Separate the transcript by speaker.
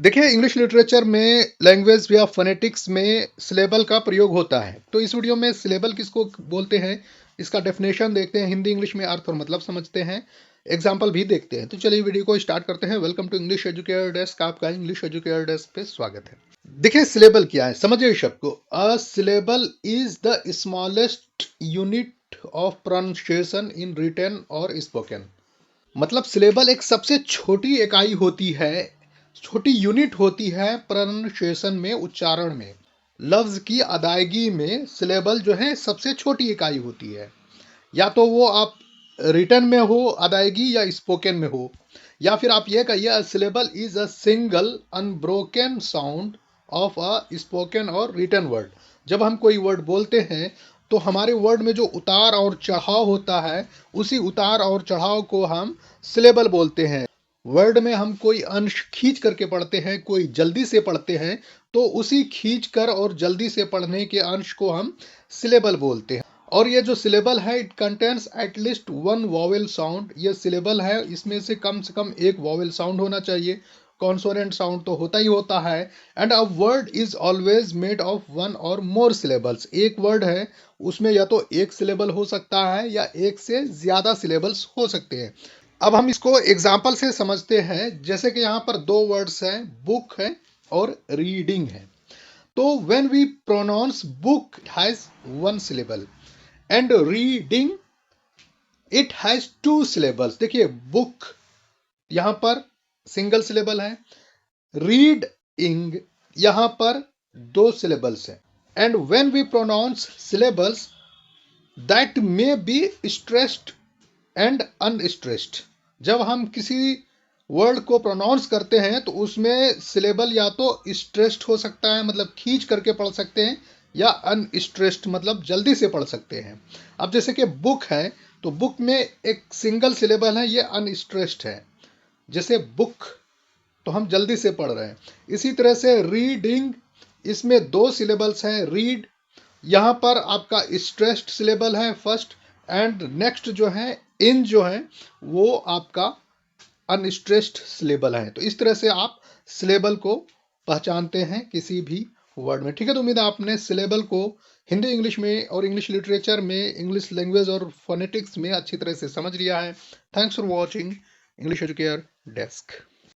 Speaker 1: देखिए, English literature में language या फोनेटिक्स में सिलेबल का प्रयोग होता है। तो इस वीडियो में सिलेबल किसको बोलते हैं, इसका डेफिनेशन देखते हैं, हिंदी इंग्लिश में अर्थ और मतलब समझते हैं, एग्जाम्पल भी देखते हैं। तो चलिए वीडियो को स्टार्ट करते हैं। Welcome to English educator desk, आपका इंग्लिश एजुकेटर डेस्क पे स्वागत है। देखिए, सिलेबल क्या है, समझिए इस शब्द को। A syllable is the smallest unit of pronunciation in written और स्पोकन। मतलब सिलेबल एक सबसे छोटी इकाई होती है, छोटी यूनिट होती है प्रोनाउंसिएशन में, उच्चारण में। लफ्ज की अदायगी में सिलेबल जो है सबसे छोटी इकाई होती है। या तो वो आप रिटन में हो अदायगी, या स्पोकन में हो, या फिर आप ये कहिए syllable is a single unbroken sound of a spoken और रिटन वर्ड। जब हम कोई वर्ड बोलते हैं तो हमारे वर्ड में जो उतार और चढ़ाव होता है, उसी उतार और चढ़ाव को हम सिलेबल बोलते हैं। वर्ड में हम कोई अंश खींच करके पढ़ते हैं, कोई जल्दी से पढ़ते हैं, तो उसी खींच कर और जल्दी से पढ़ने के अंश को हम सिलेबल बोलते हैं। और ये जो सिलेबल है, it contains at least one vowel sound. ये सिलेबल है, इसमें से कम एक वॉवेल साउंड होना चाहिए। कॉन्सोनेंट साउंड तो होता ही होता है। And a word is always made of one और मोर सिलेबल्स। एक वर्ड है, उसमें या तो एक सिलेबल हो सकता है या एक से ज्यादा सिलेबल्स हो सकते हैं। अब हम इसको एग्जाम्पल से समझते हैं। जैसे कि यहाँ पर दो वर्ड्स हैं, बुक है और रीडिंग है। तो when we pronounce book has one syllable and reading it has two syllables. देखिए, बुक यहां पर सिंगल सिलेबल है, रीडिंग यहां पर दो सिलेबल्स है। And when we pronounce syllables that may be stressed and unstressed. जब हम किसी वर्ड को प्रोनाउंस करते हैं तो उसमें सिलेबल या तो स्ट्रेस्ड हो सकता है, मतलब खींच करके पढ़ सकते हैं, या अनस्ट्रेस्ड मतलब जल्दी से पढ़ सकते हैं। अब जैसे कि बुक है, तो बुक में एक सिंगल सिलेबल है, ये अनस्ट्रेस्ड है। जैसे बुक तो हम जल्दी से पढ़ रहे हैं। इसी तरह से रीडिंग, इसमें दो सिलेबल्स हैं, रीड। यहाँ पर आपका स्ट्रेस्ड सिलेबल है फर्स्ट, एंड नेक्स्ट जो है इन जो है वो आपका अनस्ट्रेस्ड सिलेबल है। तो इस तरह से आप सिलेबल को पहचानते हैं किसी भी वर्ड में। ठीक है, तो उम्मीद है आपने सिलेबल को हिंदी इंग्लिश में और इंग्लिश लिटरेचर में, इंग्लिश लैंग्वेज और फोनेटिक्स में अच्छी तरह से समझ लिया है। Thanks for watching English educare desk.